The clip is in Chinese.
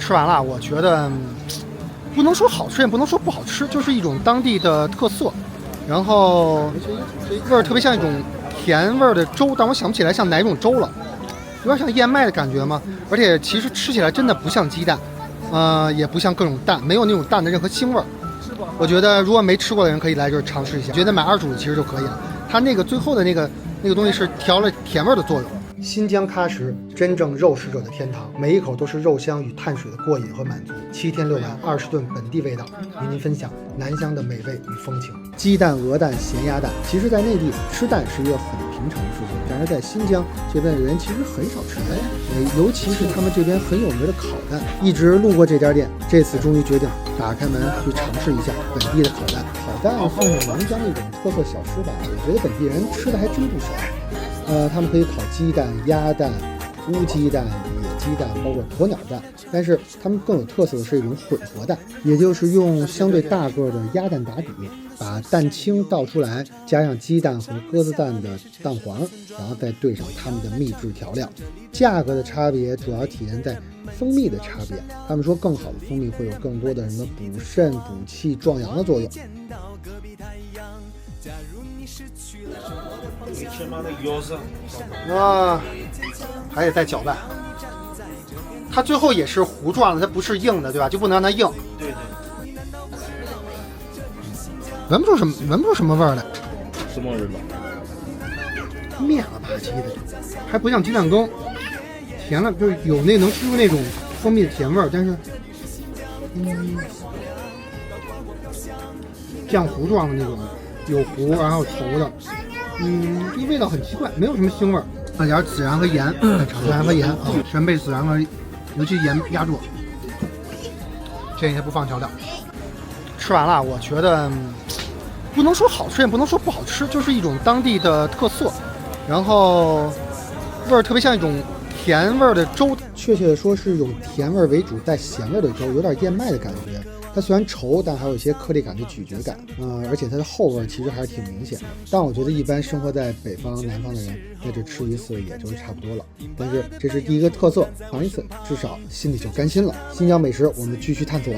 吃完了，我觉得不能说好吃，也不能说不好吃，就是一种当地的特色。然后味儿特别像一种甜味儿的粥，但我想不起来像哪种粥了，有点像燕麦的感觉吗？而且其实吃起来真的不像鸡蛋，也不像各种蛋，没有那种蛋的任何腥味儿。我觉得如果没吃过的人可以来这儿尝试一下，觉得买2煮的其实就可以了。它那个最后的那个东西是调了甜味的作用。新疆喀什，真正肉食者的天堂，每一口都是肉香与碳水的过瘾和满足。7天6晚，20顿本地味道，与您分享南疆的美味与风情。鸡蛋、鹅蛋、咸鸭蛋，其实在内地吃蛋是一个很平常的事情，但是在新疆这边的人其实很少吃蛋，尤其是他们这边很有名的烤蛋。一直路过这家店，这次终于决定打开门去尝试一下本地的烤蛋。烤蛋算是南疆的一种特色小吃吧，我觉得本地人吃的还真不少。他们可以烤鸡蛋、鸭蛋、乌鸡蛋、野鸡蛋，包括鸵鸟蛋。但是他们更有特色的是一种混合蛋，也就是用相对大个的鸭蛋打底，把蛋清倒出来，加上鸡蛋和鸽子蛋的蛋黄，然后再兑上他们的秘制调料。价格的差别主要体现在蜂蜜的差别。他们说更好的蜂蜜会有更多的什么补肾、补气、壮阳的作用。你吃吗？那腰子还得再搅拌。它最后也是糊状的，它不是硬的，对吧？就不能让它硬。对对。闻不出什么味儿来。什么味儿？面了吧唧的，还不像鸡蛋羹，甜了，就是有能吃出那种蜂蜜的甜味儿，但是，浆糊状的那种，有糊然后稠的，这味道很奇怪，没有什么腥味儿。放点孜然和盐，孜然和盐啊，全被孜然和尤其盐压住。建议他不放调料。吃完了，我觉得不能说好吃，也不能说不好吃，就是一种当地的特色。然后味儿特别像一种甜味儿的粥，确切的说是一种甜味为主带咸味的粥，有点燕麦的感觉。它虽然稠，但还有一些颗粒感的咀嚼感，而且它的后味其实还是挺明显的。但我觉得一般生活在北方、南方的人在这吃一次也就差不多了。但是这是第一个特色，尝一次至少心里就甘心了。新疆美食我们继续探索。